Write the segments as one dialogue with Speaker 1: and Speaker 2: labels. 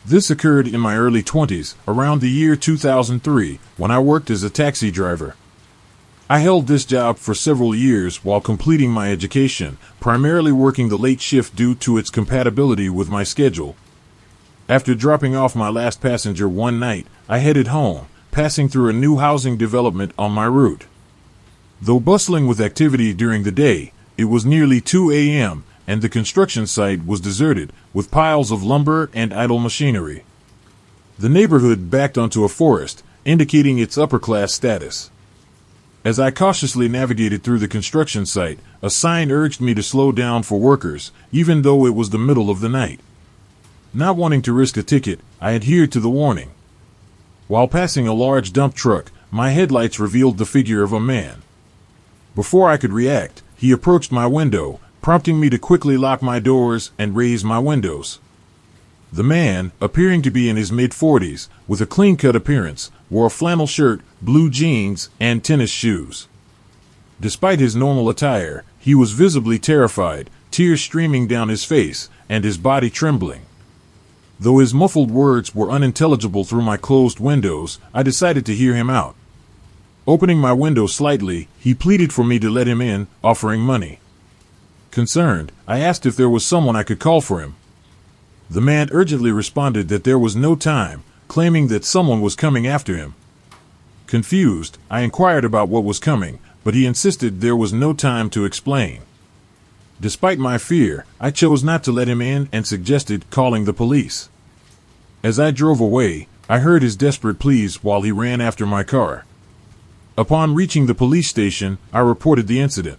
Speaker 1: This occurred in my early 20s, around the year 2003, when I worked as a taxi driver. I held this job for several years while completing my education, primarily working the late shift due to its compatibility with my schedule. After dropping off my last passenger one night, I headed home, passing through a new housing development on my route. Though bustling with activity during the day, it was nearly 2 a.m., and the construction site was deserted, with piles of lumber and idle machinery. The neighborhood backed onto a forest, indicating its upper-class status. As I cautiously navigated through the construction site, a sign urged me to slow down for workers, even though it was the middle of the night. Not wanting to risk a ticket, I adhered to the warning. While passing a large dump truck, my headlights revealed the figure of a man. Before I could react, he approached my window, prompting me to quickly lock my doors and raise my windows. The man, appearing to be in his mid-40s, with a clean-cut appearance, wore a flannel shirt, blue jeans, and tennis shoes. Despite his normal attire, he was visibly terrified, tears streaming down his face, and his body trembling. Though his muffled words were unintelligible through my closed windows, I decided to hear him out. Opening my window slightly, he pleaded for me to let him in, offering money. Concerned, I asked if there was someone I could call for him. The man urgently responded that there was no time, claiming that someone was coming after him. Confused, I inquired about what was coming, but he insisted there was no time to explain. Despite my fear, I chose not to let him in and suggested calling the police. As I drove away, I heard his desperate pleas while he ran after my car. Upon reaching the police station, I reported the incident.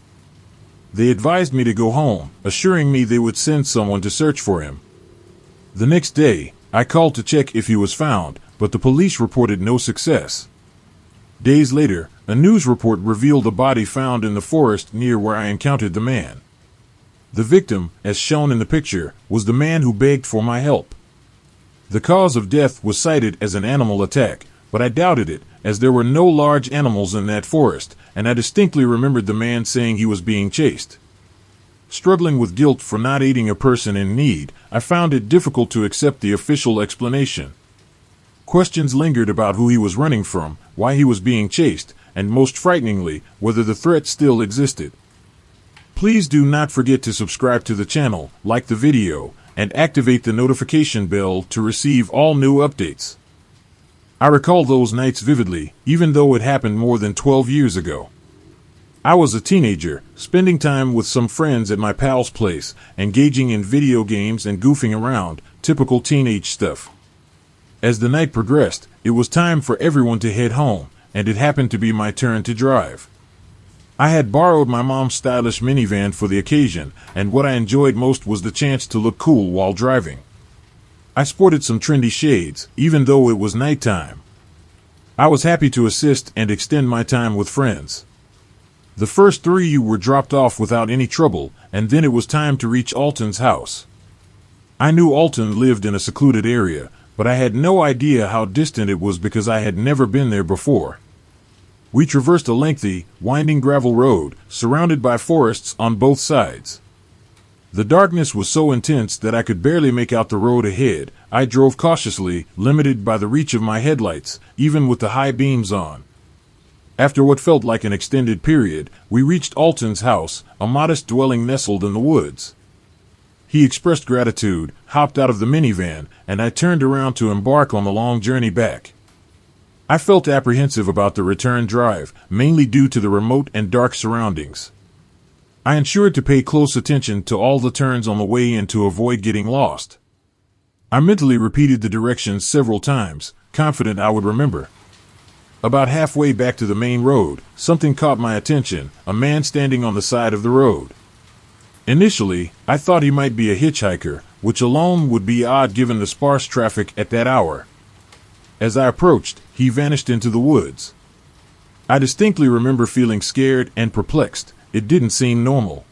Speaker 1: They advised me to go home, assuring me they would send someone to search for him. The next day, I called to check if he was found, but the police reported no success. Days later, a news report revealed a body found in the forest near where I encountered the man. The victim, as shown in the picture, was the man who begged for my help. The cause of death was cited as an animal attack, but I doubted it, as there were no large animals in that forest, and I distinctly remembered the man saying he was being chased. Struggling with guilt for not aiding a person in need, I found it difficult to accept the official explanation. Questions lingered about who he was running from, why he was being chased, and most frighteningly, whether the threat still existed. Please do not forget to subscribe to the channel, like the video, and activate the notification bell to receive all new updates. I recall those nights vividly, even though it happened more than 12 years ago. I was a teenager, spending time with some friends at my pal's place, engaging in video games and goofing around, typical teenage stuff. As the night progressed, it was time for everyone to head home, and it happened to be my turn to drive. I had borrowed my mom's stylish minivan for the occasion, and what I enjoyed most was the chance to look cool while driving. I sported some trendy shades, even though it was nighttime. I was happy to assist and extend my time with friends. The first three were dropped off without any trouble, and then it was time to reach Alton's house. I knew Alton lived in a secluded area, but I had no idea how distant it was because I had never been there before. We traversed a lengthy, winding gravel road, surrounded by forests on both sides. The darkness was so intense that I could barely make out the road ahead. I drove cautiously, limited by the reach of my headlights, even with the high beams on. After what felt like an extended period, we reached Alton's house, a modest dwelling nestled in the woods. He expressed gratitude, hopped out of the minivan, and I turned around to embark on the long journey back. I felt apprehensive about the return drive, mainly due to the remote and dark surroundings. I ensured to pay close attention to all the turns on the way and to avoid getting lost. I mentally repeated the directions several times, confident I would remember. About halfway back to the main road, something caught my attention, a man standing on the side of the road. Initially, I thought he might be a hitchhiker, which alone would be odd given the sparse traffic at that hour. As I approached, he vanished into the woods. I distinctly remember feeling scared and perplexed. It didn't seem normal.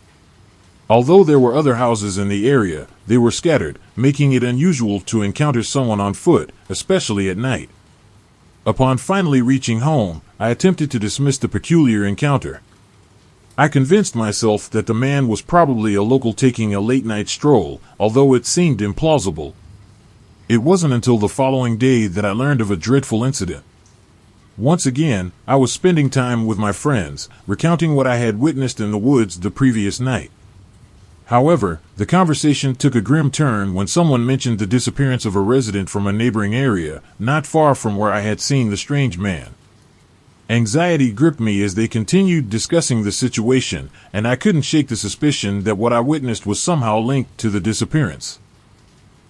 Speaker 1: Although there were other houses in the area, they were scattered, making it unusual to encounter someone on foot, especially at night. Upon finally reaching home, I attempted to dismiss the peculiar encounter. I convinced myself that the man was probably a local taking a late-night stroll, although it seemed implausible. It wasn't until the following day that I learned of a dreadful incident. Once again, I was spending time with my friends, recounting what I had witnessed in the woods the previous night. However, the conversation took a grim turn when someone mentioned the disappearance of a resident from a neighboring area, not far from where I had seen the strange man. Anxiety gripped me as they continued discussing the situation, and I couldn't shake the suspicion that what I witnessed was somehow linked to the disappearance.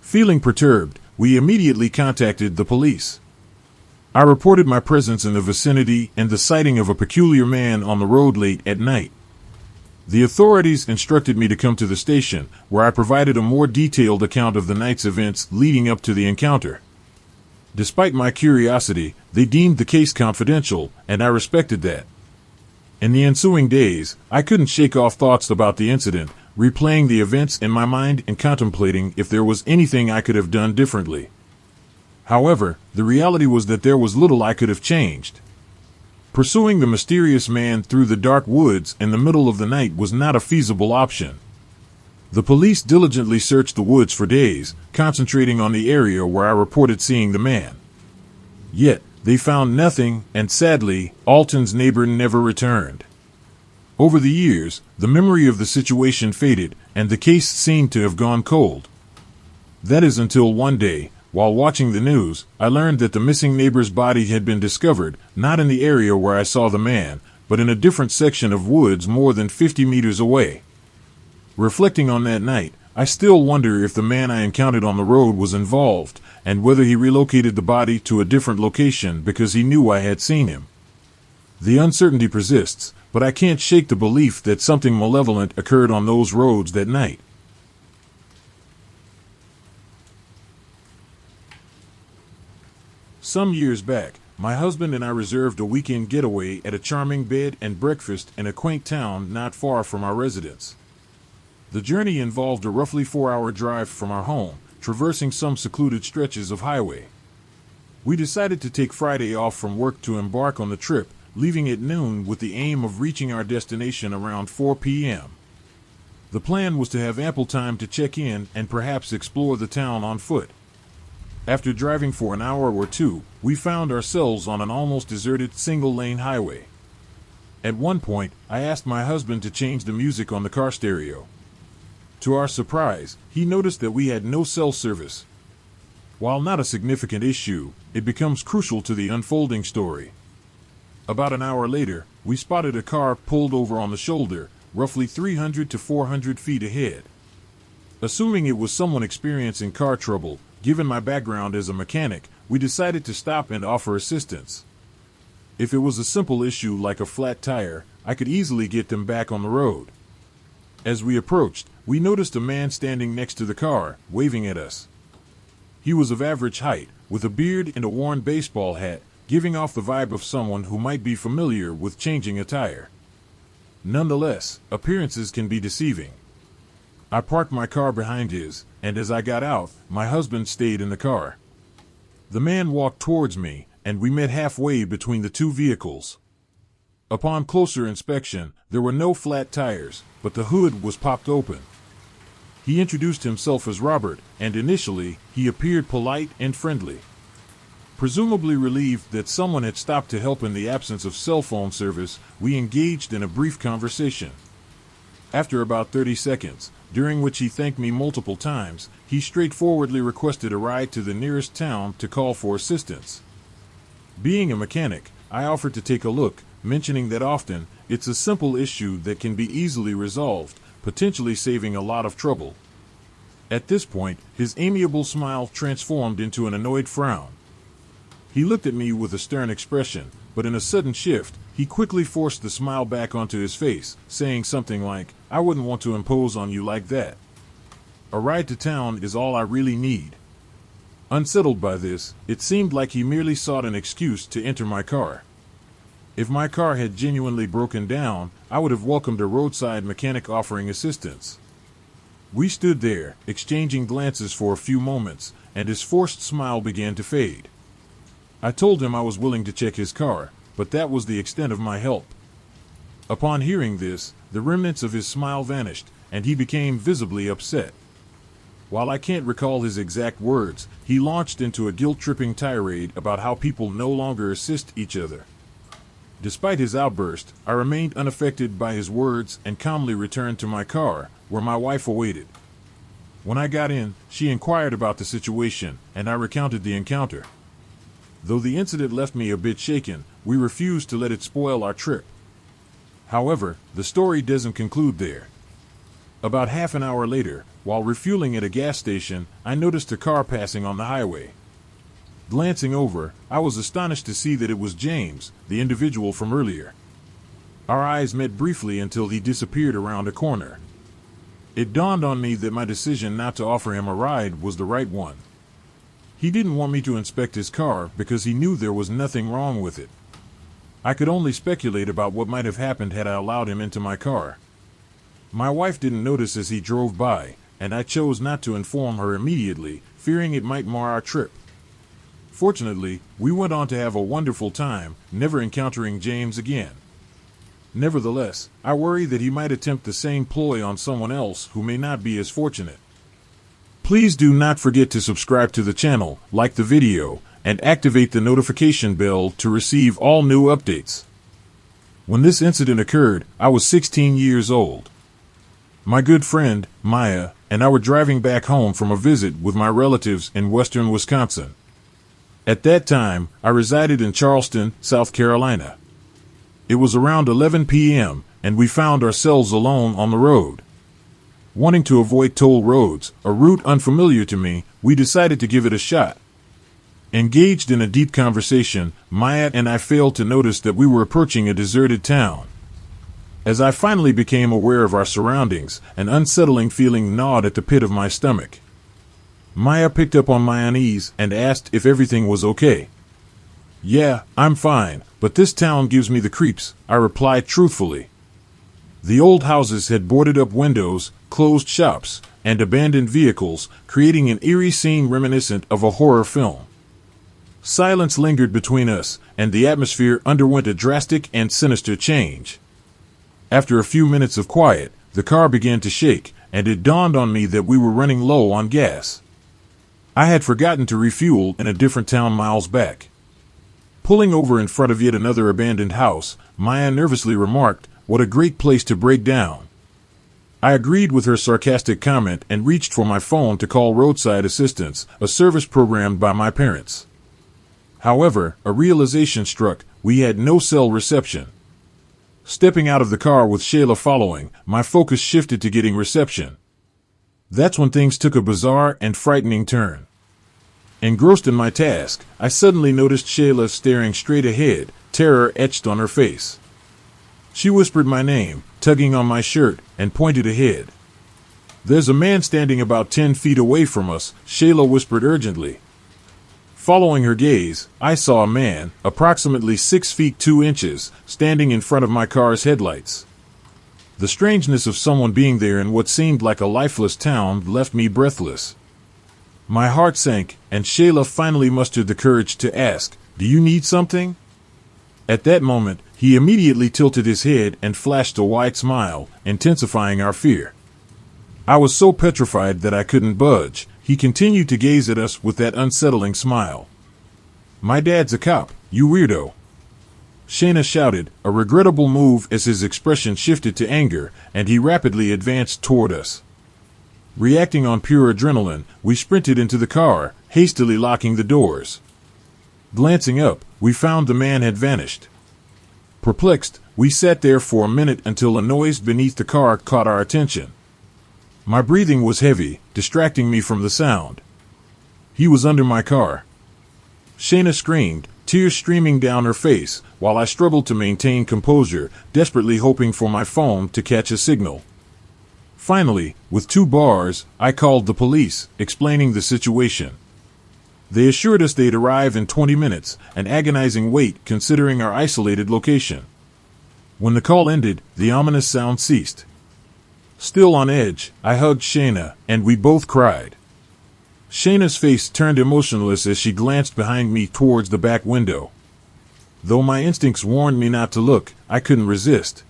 Speaker 1: Feeling perturbed, we immediately contacted the police. I reported my presence in the vicinity and the sighting of a peculiar man on the road late at night. The authorities instructed me to come to the station, where I provided a more detailed account of the night's events leading up to the encounter. Despite my curiosity, they deemed the case confidential, and I respected that. In the ensuing days, I couldn't shake off thoughts about the incident, replaying the events in my mind and contemplating if there was anything I could have done differently. However, the reality was that there was little I could have changed. Pursuing the mysterious man through the dark woods in the middle of the night was not a feasible option. The police diligently searched the woods for days, concentrating on the area where I reported seeing the man. Yet, they found nothing, and sadly, Alton's neighbor never returned. Over the years, the memory of the situation faded, and the case seemed to have gone cold. That is until one day, while watching the news, I learned that the missing neighbor's body had been discovered, not in the area where I saw the man, but in a different section of woods more than 50 meters away. Reflecting on that night, I still wonder if the man I encountered on the road was involved, and whether he relocated the body to a different location because he knew I had seen him. The uncertainty persists, but I can't shake the belief that something malevolent occurred on those roads that night. Some years back, my husband and I reserved a weekend getaway at a charming bed and breakfast in a quaint town not far from our residence. The journey involved a roughly 4-hour drive from our home, traversing some secluded stretches of highway. We decided to take Friday off from work to embark on the trip, leaving at noon with the aim of reaching our destination around 4 p.m. The plan was to have ample time to check in and perhaps explore the town on foot. After driving for an hour or two, we found ourselves on an almost deserted single-lane highway. At one point, I asked my husband to change the music on the car stereo. To our surprise, he noticed that we had no cell service. While not a significant issue, it becomes crucial to the unfolding story. About an hour later, we spotted a car pulled over on the shoulder, roughly 300 to 400 feet ahead. Assuming it was someone experiencing car trouble, given my background as a mechanic, we decided to stop and offer assistance. If it was a simple issue like a flat tire, I could easily get them back on the road. As we approached, we noticed a man standing next to the car, waving at us. He was of average height, with a beard and a worn baseball hat, giving off the vibe of someone who might be familiar with changing a tire. Nonetheless, appearances can be deceiving. I parked my car behind his, and as I got out, my husband stayed in the car. The man walked towards me, and we met halfway between the two vehicles. Upon closer inspection, there were no flat tires, but the hood was popped open. He introduced himself as Robert, and initially, he appeared polite and friendly. Presumably relieved that someone had stopped to help in the absence of cell phone service, we engaged in a brief conversation. After about 30 seconds, during which he thanked me multiple times, he straightforwardly requested a ride to the nearest town to call for assistance. Being a mechanic, I offered to take a look, mentioning that often, it's a simple issue that can be easily resolved, potentially saving a lot of trouble. At this point, his amiable smile transformed into an annoyed frown. He looked at me with a stern expression, but in a sudden shift, he quickly forced the smile back onto his face, saying something like, "I wouldn't want to impose on you like that. A ride to town is all I really need." Unsettled by this, it seemed like he merely sought an excuse to enter my car. If my car had genuinely broken down, I would have welcomed a roadside mechanic offering assistance. We stood there, exchanging glances for a few moments, and his forced smile began to fade. I told him I was willing to check his car, but that was the extent of my help. Upon hearing this, the remnants of his smile vanished, and he became visibly upset. While I can't recall his exact words, he launched into a guilt-tripping tirade about how people no longer assist each other. Despite his outburst, I remained unaffected by his words and calmly returned to my car, where my wife awaited. When I got in, she inquired about the situation, and I recounted the encounter. Though the incident left me a bit shaken, we refused to let it spoil our trip. However, the story doesn't conclude there. About half an hour later, while refueling at a gas station, I noticed a car passing on the highway. Glancing over, I was astonished to see that it was James, the individual from earlier. Our eyes met briefly until he disappeared around a corner. It dawned on me that my decision not to offer him a ride was the right one. He didn't want me to inspect his car because he knew there was nothing wrong with it. I could only speculate about what might have happened had I allowed him into my car. My wife didn't notice as he drove by, and I chose not to inform her immediately, fearing it might mar our trip. Fortunately, we went on to have a wonderful time, never encountering James again. Nevertheless, I worry that he might attempt the same ploy on someone else who may not be as fortunate. Please do not forget to subscribe to the channel, like the video, and activate the notification bell to receive all new updates. When this incident occurred, I was 16 years old. My good friend, Maya, and I were driving back home from a visit with my relatives in western Wisconsin. At that time, I resided in Charleston, South Carolina. It was around 11 p.m., and we found ourselves alone on the road. Wanting to avoid toll roads, a route unfamiliar to me, we decided to give it a shot. Engaged in a deep conversation, Maya and I failed to notice that we were approaching a deserted town. As I finally became aware of our surroundings, an unsettling feeling gnawed at the pit of my stomach. Maya picked up on my unease and asked if everything was okay. "Yeah, I'm fine, but this town gives me the creeps," I replied truthfully. The old houses had boarded up windows, closed shops, and abandoned vehicles, creating an eerie scene reminiscent of a horror film. Silence lingered between us, and the atmosphere underwent a drastic and sinister change. After a few minutes of quiet, the car began to shake, and it dawned on me that we were running low on gas. I had forgotten to refuel in a different town miles back. Pulling over in front of yet another abandoned house, Maya nervously remarked, "What a great place to break down." I agreed with her sarcastic comment and reached for my phone to call roadside assistance, a service programmed by my parents. However, a realization struck: we had no cell reception. Stepping out of the car with Shayla following, my focus shifted to getting reception. That's when things took a bizarre and frightening turn. Engrossed in my task, I suddenly noticed Shayla staring straight ahead, terror etched on her face. She whispered my name, tugging on my shirt, and pointed ahead. "There's a man standing about 10 feet away from us," Shayla whispered urgently. Following her gaze, I saw a man, approximately 6 feet 2 inches, standing in front of my car's headlights. The strangeness of someone being there in what seemed like a lifeless town left me breathless. My heart sank, and Shayla finally mustered the courage to ask, "Do you need something?" At that moment, he immediately tilted his head and flashed a wide smile, intensifying our fear. I was so petrified that I couldn't budge. He continued to gaze at us with that unsettling smile. "My dad's a cop, you weirdo," Shayna shouted, a regrettable move as his expression shifted to anger, and he rapidly advanced toward us. Reacting on pure adrenaline, we sprinted into the car, hastily locking the doors. Glancing up, we found the man had vanished. Perplexed, we sat there for a minute until a noise beneath the car caught our attention. My breathing was heavy, distracting me from the sound. He was under my car. Shayna screamed, tears streaming down her face, while I struggled to maintain composure, desperately hoping for my phone to catch a signal. Finally, with 2 bars, I called the police, explaining the situation. They assured us they'd arrive in 20 minutes, an agonizing wait considering our isolated location. When the call ended, the ominous sound ceased. Still on edge, I hugged Shayna, and we both cried. Shayna's face turned emotionless as she glanced behind me towards the back window. Though my instincts warned me not to look, I couldn't resist.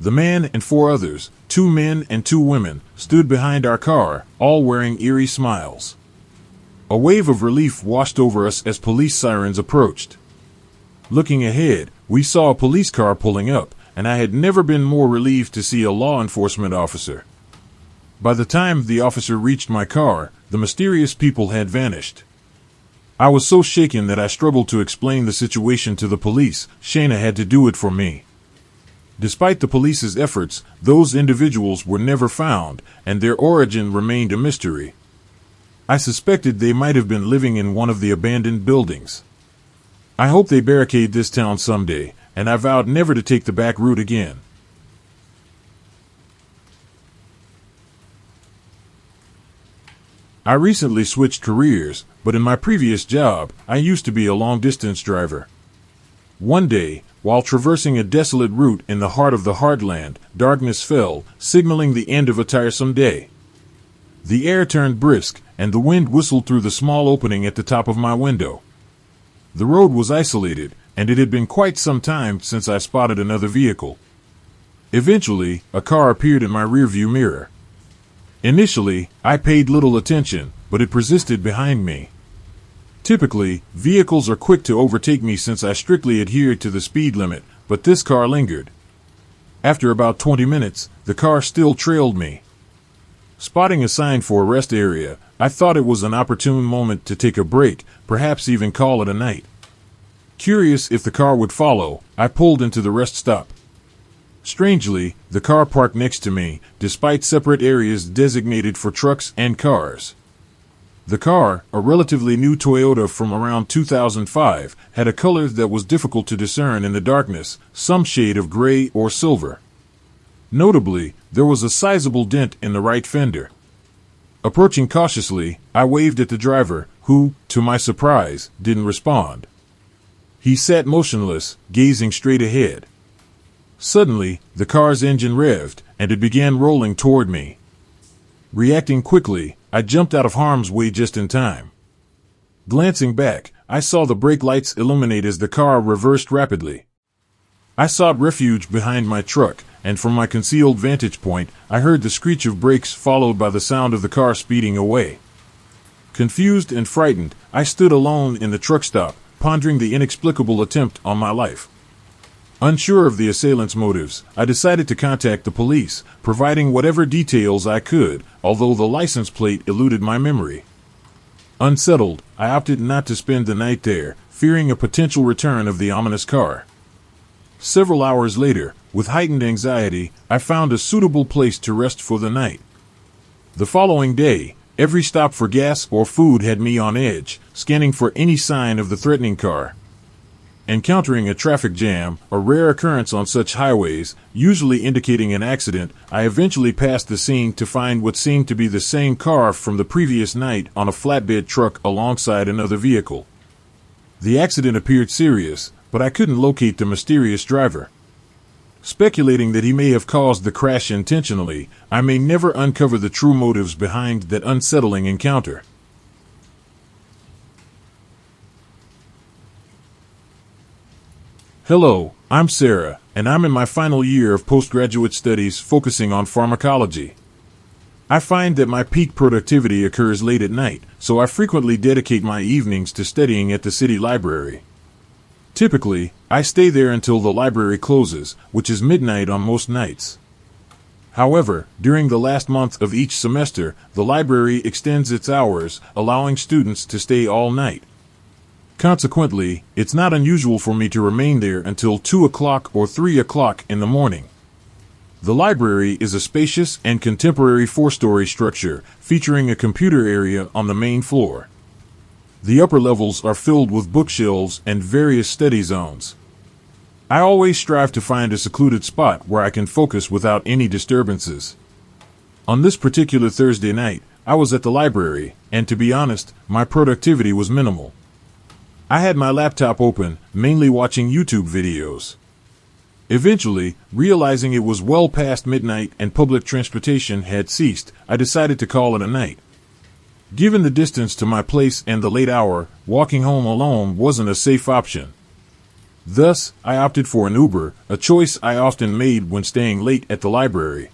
Speaker 1: The man and four others, 2 men and 2 women, stood behind our car, all wearing eerie smiles. A wave of relief washed over us as police sirens approached. Looking ahead, we saw a police car pulling up, and I had never been more relieved to see a law enforcement officer. By the time the officer reached my car, the mysterious people had vanished. I was so shaken that I struggled to explain the situation to the police. Shayna had to do it for me. Despite the police's efforts, those individuals were never found, and their origin remained a mystery. I suspected they might have been living in one of the abandoned buildings. I hope they barricade this town someday, and I vowed never to take the back route again. I recently switched careers, but in my previous job, I used to be a long-distance driver. One day, while traversing a desolate route in the heart of the heartland, darkness fell, signaling the end of a tiresome day. The air turned brisk, and the wind whistled through the small opening at the top of my window. The road was isolated, and it had been quite some time since I spotted another vehicle. Eventually, a car appeared in my rearview mirror. Initially, I paid little attention, but it persisted behind me. Typically, vehicles are quick to overtake me since I strictly adhered to the speed limit, but this car lingered. After about 20 minutes, the car still trailed me. Spotting a sign for a rest area, I thought it was an opportune moment to take a break, perhaps even call it a night. Curious if the car would follow, I pulled into the rest stop. Strangely, the car parked next to me, despite separate areas designated for trucks and cars. The car, a relatively new Toyota from around 2005, had a color that was difficult to discern in the darkness, some shade of gray or silver. Notably, there was a sizable dent in the right fender. Approaching cautiously, I waved at the driver, who, to my surprise, didn't respond. He sat motionless, gazing straight ahead. Suddenly, the car's engine revved, and it began rolling toward me. Reacting quickly, I jumped out of harm's way just in time. Glancing back, I saw the brake lights illuminate as the car reversed rapidly. I sought refuge behind my truck, and from my concealed vantage point, I heard the screech of brakes followed by the sound of the car speeding away. Confused and frightened, I stood alone in the truck stop, pondering the inexplicable attempt on my life. Unsure of the assailant's motives, I decided to contact the police, providing whatever details I could, although the license plate eluded my memory. Unsettled, I opted not to spend the night there, fearing a potential return of the ominous car. Several hours later, with heightened anxiety, I found a suitable place to rest for the night. The following day, every stop for gas or food had me on edge, scanning for any sign of the threatening car. Encountering a traffic jam, a rare occurrence on such highways, usually indicating an accident, I eventually passed the scene to find what seemed to be the same car from the previous night on a flatbed truck alongside another vehicle. The accident appeared serious, but I couldn't locate the mysterious driver. Speculating that he may have caused the crash intentionally, I may never uncover the true motives behind that unsettling encounter. Hello, I'm Sarah, and I'm in my final year of postgraduate studies focusing on pharmacology. I find that my peak productivity occurs late at night, so I frequently dedicate my evenings to studying at the city library. Typically, I stay there until the library closes, which is midnight on most nights. However, during the last month of each semester, the library extends its hours, allowing students to stay all night. Consequently, it's not unusual for me to remain there until 2 o'clock or 3 o'clock in the morning. The library is a spacious and contemporary 4-story structure, featuring a computer area on the main floor. The upper levels are filled with bookshelves and various study zones. I always strive to find a secluded spot where I can focus without any disturbances. On this particular Thursday night, I was at the library, and to be honest, my productivity was minimal. I had my laptop open, mainly watching YouTube videos. Eventually, realizing it was well past midnight and public transportation had ceased, I decided to call it a night. Given the distance to my place and the late hour, walking home alone wasn't a safe option. Thus, I opted for an Uber, a choice I often made when staying late at the library.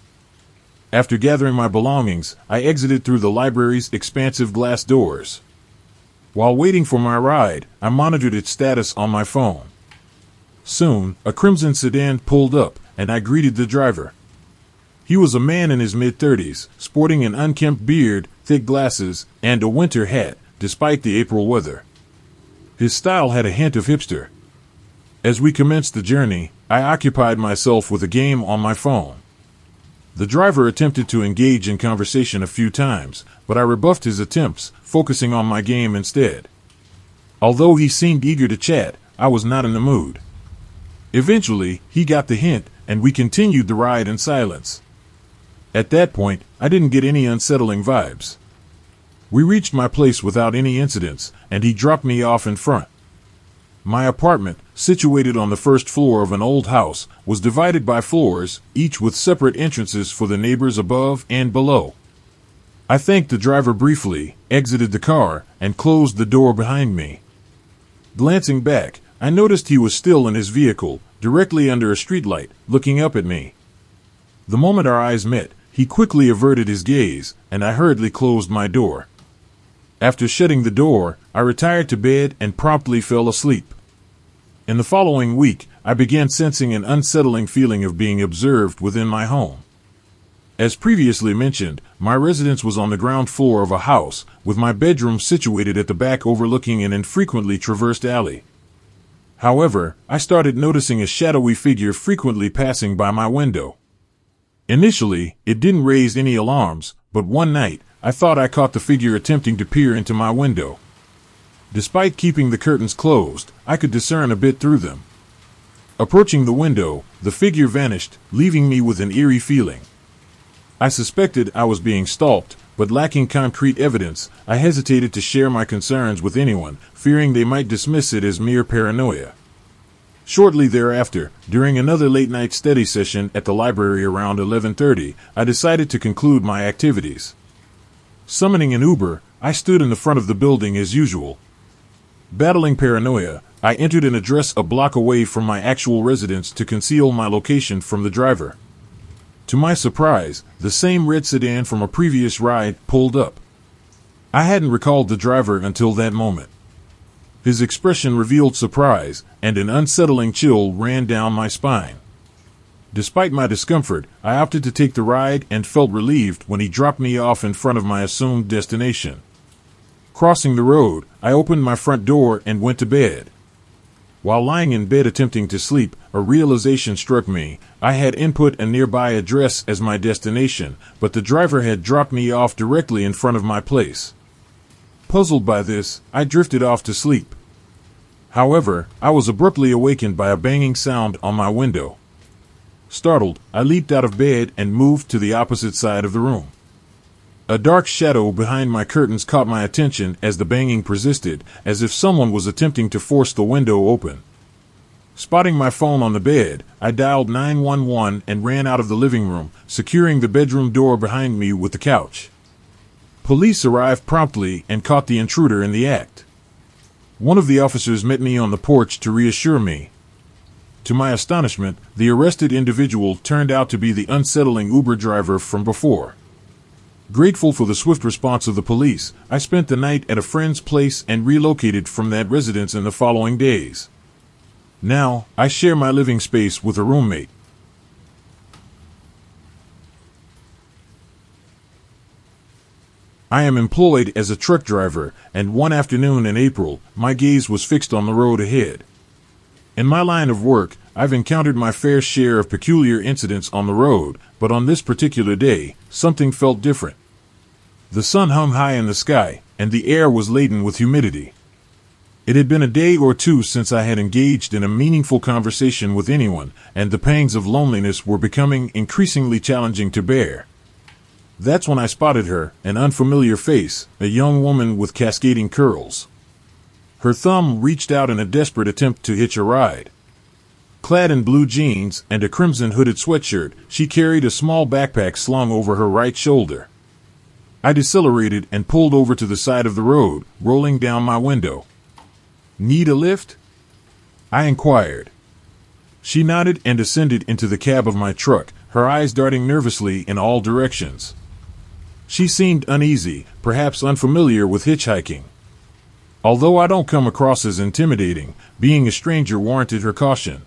Speaker 1: After gathering my belongings, I exited through the library's expansive glass doors. While waiting for my ride, I monitored its status on my phone. Soon, a crimson sedan pulled up, and I greeted the driver. He was a man in his mid-30s, sporting an unkempt beard, thick glasses, and a winter hat, despite the April weather. His style had a hint of hipster. As we commenced the journey, I occupied myself with a game on my phone. The driver attempted to engage in conversation a few times, but I rebuffed his attempts, focusing on my game instead. Although he seemed eager to chat, I was not in the mood. Eventually, he got the hint, and we continued the ride in silence. At that point, I didn't get any unsettling vibes. We reached my place without any incidents, and he dropped me off in front. My apartment, situated on the first floor of an old house, was divided by floors, each with separate entrances for the neighbors above and below. I thanked the driver briefly, exited the car, and closed the door behind me. Glancing back, I noticed he was still in his vehicle, directly under a streetlight, looking up at me. The moment our eyes met, he quickly averted his gaze, and I hurriedly closed my door. After shutting the door, I retired to bed and promptly fell asleep. In the following week, I began sensing an unsettling feeling of being observed within my home. As previously mentioned, my residence was on the ground floor of a house, with my bedroom situated at the back overlooking an infrequently traversed alley. However, I started noticing a shadowy figure frequently passing by my window. Initially, it didn't raise any alarms, but one night, I thought I caught the figure attempting to peer into my window. Despite keeping the curtains closed, I could discern a bit through them. Approaching the window, the figure vanished, leaving me with an eerie feeling. I suspected I was being stalked, but lacking concrete evidence, I hesitated to share my concerns with anyone, fearing they might dismiss it as mere paranoia. Shortly thereafter, during another late-night study session at the library around 11:30, I decided to conclude my activities. Summoning an Uber, I stood in the front of the building as usual. Battling paranoia, I entered an address a block away from my actual residence to conceal my location from the driver. To my surprise, the same red sedan from a previous ride pulled up. I hadn't recalled the driver until that moment. His expression revealed surprise, and an unsettling chill ran down my spine. Despite my discomfort, I opted to take the ride and felt relieved when he dropped me off in front of my assumed destination. Crossing the road, I opened my front door and went to bed. While lying in bed attempting to sleep, a realization struck me. I had input a nearby address as my destination, but the driver had dropped me off directly in front of my place. Puzzled by this, I drifted off to sleep. However, I was abruptly awakened by a banging sound on my window. Startled, I leaped out of bed and moved to the opposite side of the room. A dark shadow behind my curtains caught my attention as the banging persisted, as if someone was attempting to force the window open. Spotting my phone on the bed, I dialed 911 and ran out of the living room, securing the bedroom door behind me with the couch. Police arrived promptly and caught the intruder in the act. One of the officers met me on the porch to reassure me. To my astonishment, the arrested individual turned out to be the unsettling Uber driver from before. Grateful for the swift response of the police, I spent the night at a friend's place and relocated from that residence in the following days. Now, I share my living space with a roommate. I am employed as a truck driver, and one afternoon in April, my gaze was fixed on the road ahead. In my line of work, I've encountered my fair share of peculiar incidents on the road, but on this particular day, something felt different. The sun hung high in the sky, and the air was laden with humidity. It had been a day or two since I had engaged in a meaningful conversation with anyone, and the pangs of loneliness were becoming increasingly challenging to bear. That's when I spotted her, an unfamiliar face, a young woman with cascading curls. Her thumb reached out in a desperate attempt to hitch a ride. Clad in blue jeans and a crimson hooded sweatshirt, she carried a small backpack slung over her right shoulder. I decelerated and pulled over to the side of the road, rolling down my window. "Need a lift?" I inquired. She nodded and ascended into the cab of my truck, her eyes darting nervously in all directions. She seemed uneasy, perhaps unfamiliar with hitchhiking. Although I don't come across as intimidating, being a stranger warranted her caution.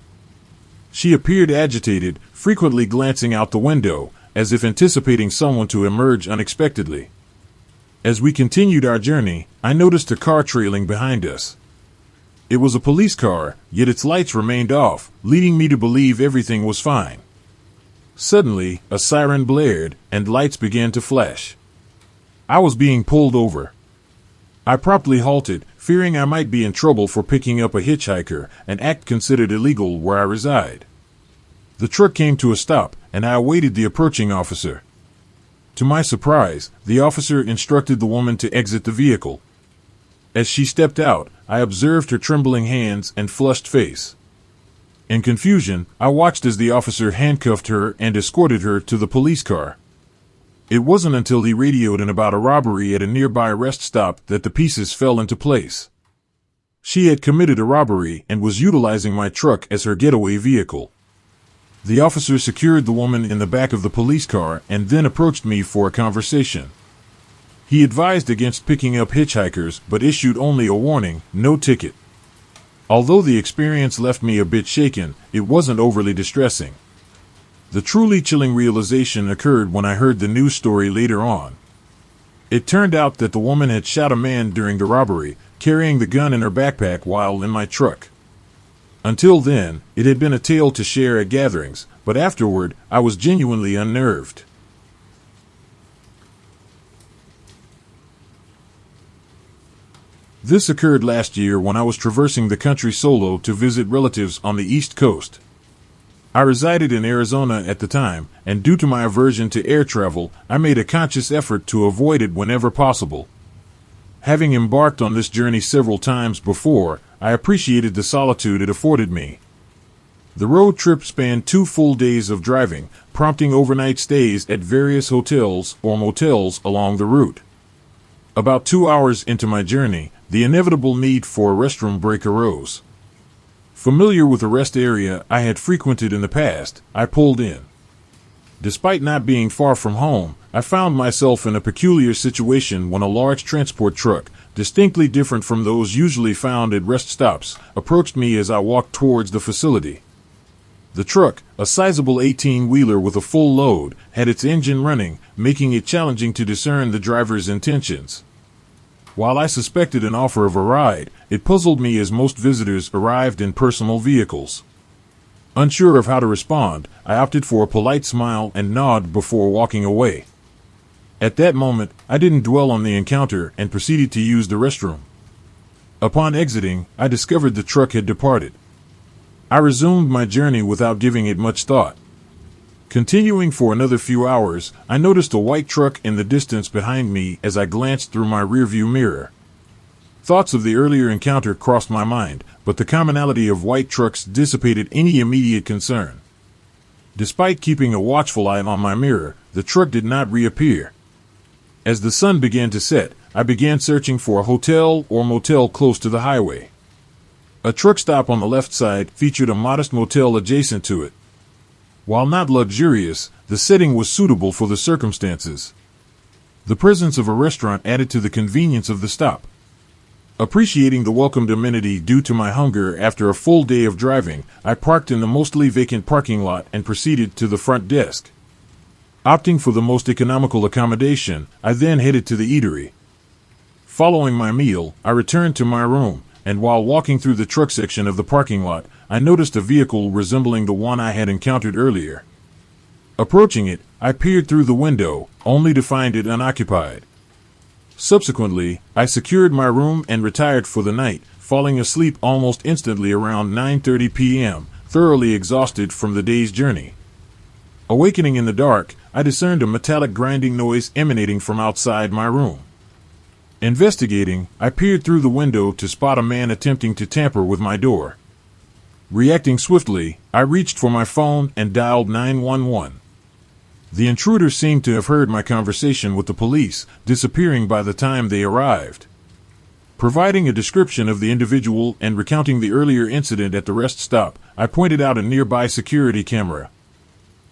Speaker 1: She appeared agitated, frequently glancing out the window, as if anticipating someone to emerge unexpectedly. As we continued our journey, I noticed a car trailing behind us. It was a police car, yet its lights remained off, leading me to believe everything was fine. Suddenly, a siren blared, and lights began to flash. I was being pulled over. I promptly halted, fearing I might be in trouble for picking up a hitchhiker, an act considered illegal where I reside. The truck came to a stop, and I awaited the approaching officer. To my surprise, the officer instructed the woman to exit the vehicle. As she stepped out, I observed her trembling hands and flushed face. In confusion, I watched as the officer handcuffed her and escorted her to the police car. It wasn't until he radioed in about a robbery at a nearby rest stop that the pieces fell into place. She had committed a robbery and was utilizing my truck as her getaway vehicle. The officer secured the woman in the back of the police car and then approached me for a conversation. He advised against picking up hitchhikers but issued only a warning, no ticket. Although the experience left me a bit shaken, it wasn't overly distressing. The truly chilling realization occurred when I heard the news story later on. It turned out that the woman had shot a man during the robbery, carrying the gun in her backpack while in my truck. Until then, it had been a tale to share at gatherings, but afterward, I was genuinely unnerved. This occurred last year when I was traversing the country solo to visit relatives on the East Coast. I resided in Arizona at the time, and due to my aversion to air travel, I made a conscious effort to avoid it whenever possible. Having embarked on this journey several times before, I appreciated the solitude it afforded me. The road trip spanned 2 full days of driving, prompting overnight stays at various hotels or motels along the route. About 2 hours into my journey, the inevitable need for a restroom break arose. Familiar with a rest area I had frequented in the past, I pulled in. Despite not being far from home, I found myself in a peculiar situation when a large transport truck, distinctly different from those usually found at rest stops, approached me as I walked towards the facility. The truck, a sizable 18-wheeler with a full load, had its engine running, making it challenging to discern the driver's intentions. While I suspected an offer of a ride, it puzzled me as most visitors arrived in personal vehicles. Unsure of how to respond, I opted for a polite smile and nod before walking away. At that moment, I didn't dwell on the encounter and proceeded to use the restroom. Upon exiting, I discovered the truck had departed. I resumed my journey without giving it much thought. Continuing for another few hours, I noticed a white truck in the distance behind me as I glanced through my rearview mirror. Thoughts of the earlier encounter crossed my mind, but the commonality of white trucks dissipated any immediate concern. Despite keeping a watchful eye on my mirror, the truck did not reappear. As the sun began to set, I began searching for a hotel or motel close to the highway. A truck stop on the left side featured a modest motel adjacent to it. While not luxurious, the setting was suitable for the circumstances. The presence of a restaurant added to the convenience of the stop. Appreciating the welcomed amenity due to my hunger after a full day of driving, I parked in the mostly vacant parking lot and proceeded to the front desk. Opting for the most economical accommodation, I then headed to the eatery. Following my meal, I returned to my room, and while walking through the truck section of the parking lot, I noticed a vehicle resembling the one I had encountered earlier. Approaching it, I peered through the window, only to find it unoccupied. Subsequently, I secured my room and retired for the night, falling asleep almost instantly around 9:30 p.m., thoroughly exhausted from the day's journey. Awakening in the dark, I discerned a metallic grinding noise emanating from outside my room. Investigating, I peered through the window to spot a man attempting to tamper with my door. Reacting swiftly, I reached for my phone and dialed 911. The intruder seemed to have heard my conversation with the police, disappearing by the time they arrived. Providing a description of the individual and recounting the earlier incident at the rest stop, I pointed out a nearby security camera.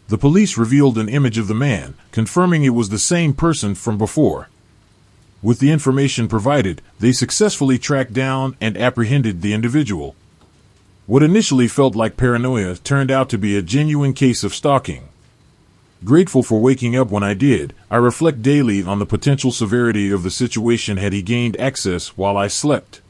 Speaker 1: The police revealed an image of the man, confirming it was the same person from before. With the information provided, they successfully tracked down and apprehended the individual. What initially felt like paranoia turned out to be a genuine case of stalking. Grateful for waking up when I did, I reflect daily on the potential severity of the situation had he gained access while I slept.